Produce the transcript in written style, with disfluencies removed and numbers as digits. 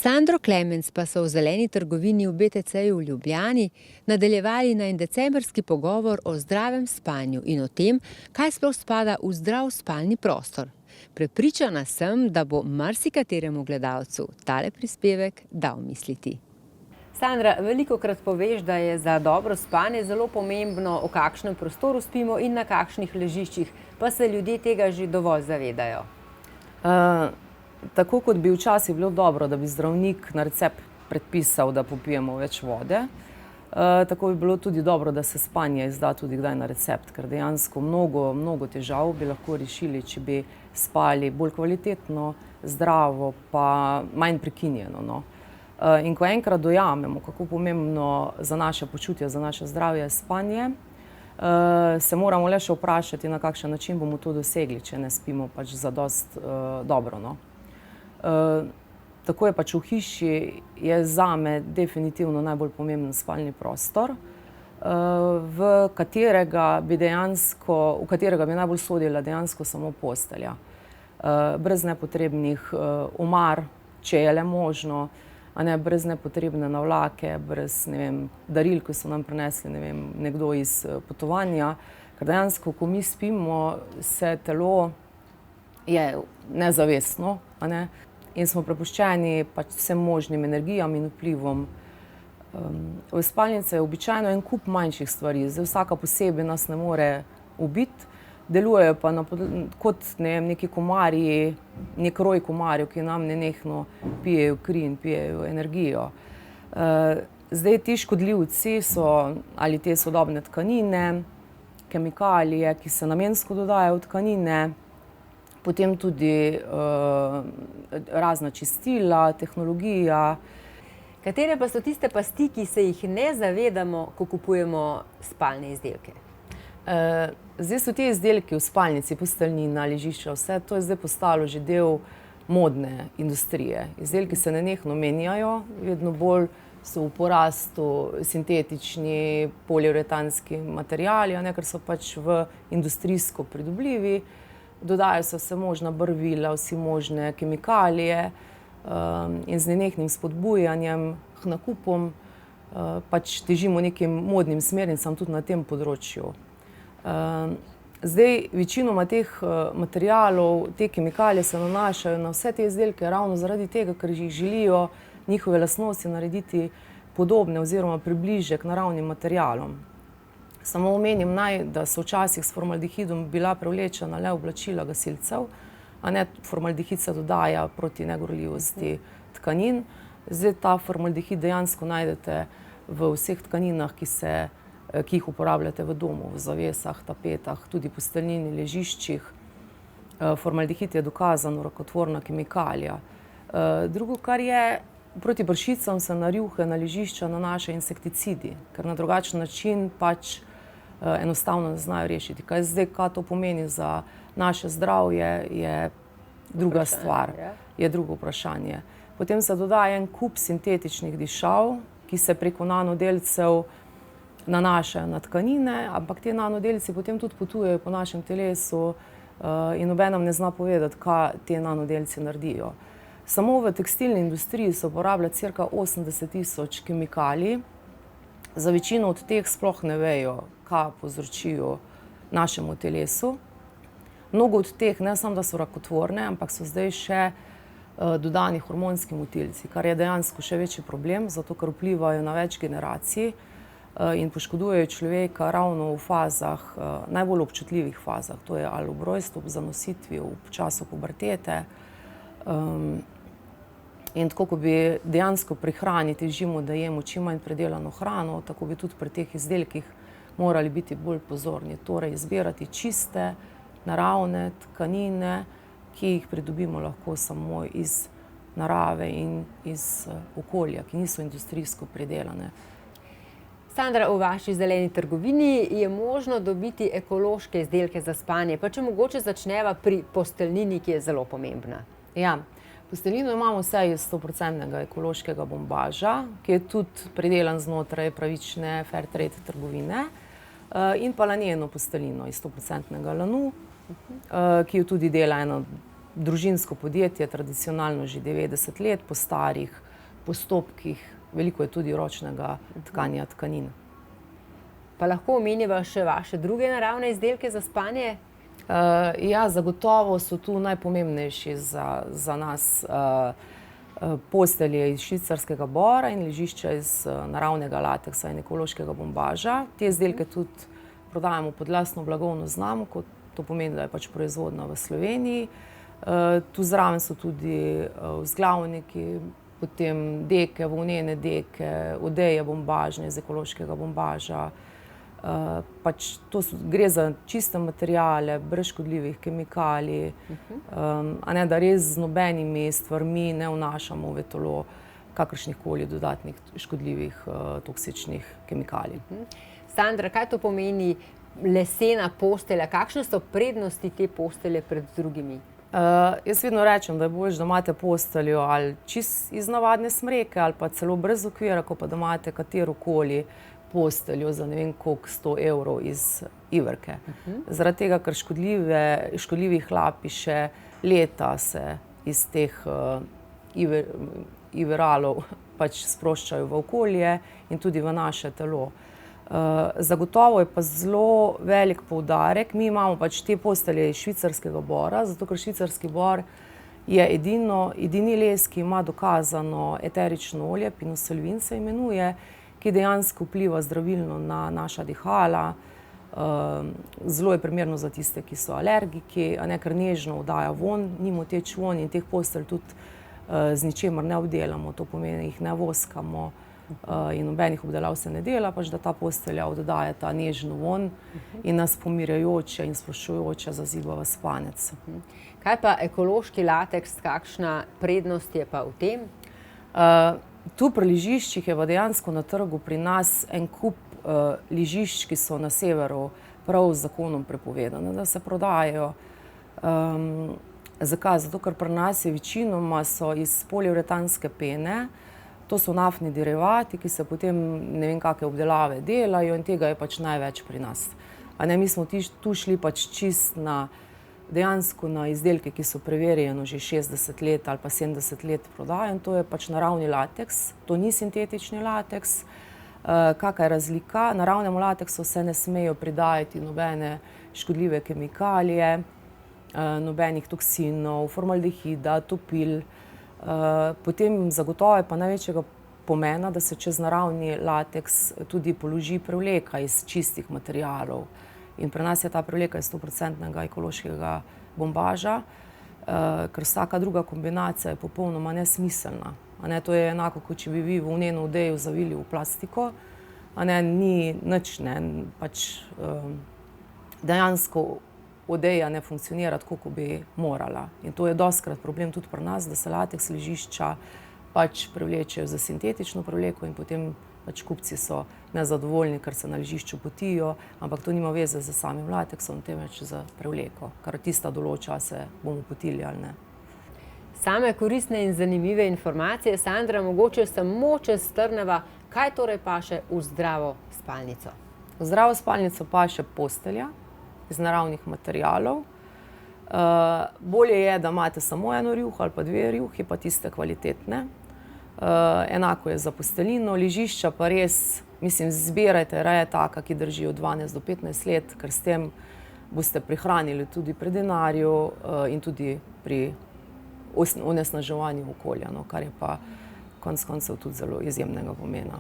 Sandro Klemens pa so v zeleni trgovini v BTC-ju v Ljubljani nadaljevali na en decembrski pogovor o zdravem spanju in o tem, kaj sploh spada v zdrav spalni prostor. Prepričana sem, da bo marsikateremu gledalcu tale prispevek dal misliti. Sandra, velikokrat poveš, da je za dobro spanje zelo pomembno, v kakšnem prostoru spimo in na kakšnih ležiščih, pa se ljudje tega že dovolj zavedajo. Tako kot bi včasih bilo dobro, da bi zdravnik na recept predpisal, da popijemo več vode, tako bi bilo tudi dobro, da se spanje izda tudi kdaj na recept, ker dejansko mnogo težav bi lahko rešili, če bi spali bolj kvalitetno, zdravo pa manj prekinjeno, no. In ko enkrat dojamemo, kako pomembno za naše počutje, za naše zdravje je spanje, se moramo le še vprašati, na kakšen način bomo to dosegli, če ne spimo pač zadosti dobro, no. Tako je pač v hiši, je zame definitivno najbolj pomemben spalni prostor, v katerega bi najbolj sodila dejansko samo postelja. Brez nepotrebnih omar, če je le možno, brez nepotrebne navlake, brez, ne vem, daril, ki so nam prinesli, ne vem, nekdo iz potovanja, ker dejansko, ko mi spimo, se telo je nezavestno, in smo prepuščeni pač vsem možnim energijam in vplivom. V spalnici je običajno en kup manjših stvari, zdaj vsaka posebej nas ne more ubiti, delujejo pa kot neki komarji, nek roj komarjev, ki nam nenehno pijejo kri in pijejo energijo. Zdaj ti škodljivci so ali te sodobne tkanine, kemikalije, ki se namensko dodajajo v tkanine, potem tudi razna čistila, tehnologija. Katere pa so tiste pasti, ki se jih ne zavedamo, ko kupujemo spalne izdelke? Zdaj so ti izdelki v spalnici, posteljnina, ležišča, vse to je zdaj postalo že del modne industrije. Izdelki se nenehno menjajo, vedno bolj so v porastu sintetični, poliuretanski materiali, ker so pač v industrijsko pridobljivi. Dodajajo se vse možna barvila, vsi možne kemikalije in z nenehnim spodbujanjem k nakupom pač težimo nekim modnim smernicam tudi na tem področju. Zdaj, večinoma teh materialov, te kemikalije se nanašajo na vse te izdelke ravno zaradi tega, ker jih želijo njihove lastnosti narediti podobne oziroma približek naravnim materialom. Samo omenim naj, da so včasih s formaldehidom bila prevlečena le oblačila gasilcev, formaldehid se dodaja proti negorljivosti tkanin. Zdaj ta formaldehid dejansko najdete v vseh tkaninah, ki jih uporabljate v domu, v zavesah, tapetah, tudi posteljnini, ležiščih. Formaldehid je dokazano rakotvorna kemikalija. Drugo, kar je, proti pršicam se na rjuhe, na ležišča nanašajo insekticidi, ker na drugačen način pač enostavno ne znajo rešiti. Kaj to pomeni za naše zdravje, je druga stvar, je drugo vprašanje. Potem se dodaja en kup sintetičnih dišav, ki se preko nanodelcev nanašajo na tkanine, ampak ti nanodelci potem tudi potujejo po našem telesu in noben nam ne zna povedati, kaj ti nanodelci naredijo. Samo v tekstilni industriji se uporablja cirka 80.000 kemikalij, za večino od teh sploh ne vejo, kaj povzročijo našemu telesu. Mnogo od teh ne samo, da so rakotvorne, ampak so zdaj še dodani hormonski motilci, kar je dejansko še večji problem, zato ker vplivajo na več generacij in poškodujejo človeka ravno v fazah, najbolj občutljivih fazah, to je ali ob rojstvu, ob zanositvi, v času pubertete. In tako, ko bi dejansko pri hrani težimo, da jemo čim manj predelano hrano, tako bi tudi pri teh izdelkih morali biti bolj pozorni. Torej, izbirati čiste, naravne tkanine, ki jih pridobimo lahko samo iz narave in iz okolja, ki niso industrijsko pridelane. Sandra, v vaši zeleni trgovini je možno dobiti ekološke izdelke za spanje, pa če mogoče začneva pri posteljnini, ki je zelo pomembna. Ja. Posteljnino imamo vse iz 100% ekološkega bombaža, ki je tudi pridelan znotraj pravične fair trade trgovine, in pa laneno posteljnino iz 100% lanu, ki jo tudi dela eno družinsko podjetje, tradicionalno že 90 let, po starih postopkih, veliko je tudi ročnega tkanja tkanin. Pa lahko omeniva še vaše druge naravne izdelke za spanje? Ja, zagotovo so tu najpomembnejši za nas postelje iz švicarskega bora in ležišča iz naravnega lateksa in ekološkega bombaža. Te izdelke tudi prodajamo pod lastno blagovno znamko, to pomeni, da je pač proizvodnja v Sloveniji. Tu zraven so tudi vzglavniki, potem deke, volnene deke, odeje bombažne iz ekološkega bombaža. Pač gre za čiste materiale, brez škodljivih kemikalij, da res z nobenimi stvarmi ne vnašamo v telo kakršnihkoli dodatnih škodljivih toksičnih kemikalij. Sandra, kaj to pomeni lesena postelja? Kakšne so prednosti te postelje pred drugimi? Jaz vedno rečem, da je boljše, da imate posteljo ali čist iz navadne smreke ali pa celo brez okvira, ko pa da imate katerokoli posteljo za ne vem koliko 100 evrov iz iverke. Zaradi tega, ker škodljivi hlapi še leta se iz teh iveralov pač sproščajo v okolje in tudi v naše telo. Zagotovo je pa zelo velik poudarek. Mi imamo pač te postelje iz švicarskega bora, zato ker švicarski bor je edini les, ki ima dokazano eterično olje, pinosolvin se imenuje, ki dejansko vpliva zdravilno na naša dihala. Zelo je primerno za tiste, ki so alergiki, ker nežno oddaja vonj, ni moteč vonj in teh postelj tudi z ničemer ne obdelamo, to pomeni, jih ne voskamo in nobenih obdelav se ne dela, pač da ta postelja oddaja ta nežno vonj in nas pomirjajoče in sproščujoče zaziba v spanec. Kaj pa ekološki lateks, kakšna prednost je pa v tem? Tu pri ležiščih je pa dejansko na trgu pri nas en kup ležišč, ki so na severu prav z zakonom prepovedane, da se prodajajo. Zakaj? Zato, ker pri nas je večinoma so iz poliuretanske pene, to so naftni derivati, ki se potem ne vem kakšne obdelave delajo in tega je pač največ pri nas. Mi smo tu šli pač čist dejansko na izdelke, ki so preverjeno že 60 let ali pa 70 let prodajo in to je pač naravni lateks, to ni sintetični lateks. Kakšna je razlika? Naravnemu lateksu se ne smejo pridajati nobene škodljive kemikalije, nobenih toksinov, formaldehida, topil. Potem zagotovo je pa največjega pomena, da se čez naravni lateks tudi položi prevleka iz čistih materialov. In pri nas je ta prevleka iz 100% ekološkega bombaža, ker vsaka druga kombinacija je popolnoma nesmiselna. To je enako, kot če bi vi volneno odejo zavili v plastiko, ni nič, pač dejansko odeja ne funkcionira tako, kot bi morala. In to je dostikrat problem tudi pri nas, da se lateks ležišča pač prevlečejo za sintetično prevleko in potem pač kupci so nezadovoljni, ker se na ležišču potijo, ampak to nima veze z samim lateksom, temveč z prevleko, kar tista določa, se bomo potili ali ne. Same koristne in zanimive informacije. Sandra, mogoče samo če strneva, kaj torej paše v zdravo spalnico? V zdravo spalnico paše postelja iz naravnih materialov. Bolje je, da imate samo eno rjuho ali pa dve rjuhi, pa tiste kvalitetne. Enako je za posteljino, ležišča pa res, zbirajte raje taka, ki držijo 12 do 15 let, ker s tem boste prihranili tudi pri denarju in tudi pri onesnaževanju okolja, kar je pa konec koncev tudi zelo izjemnega pomena.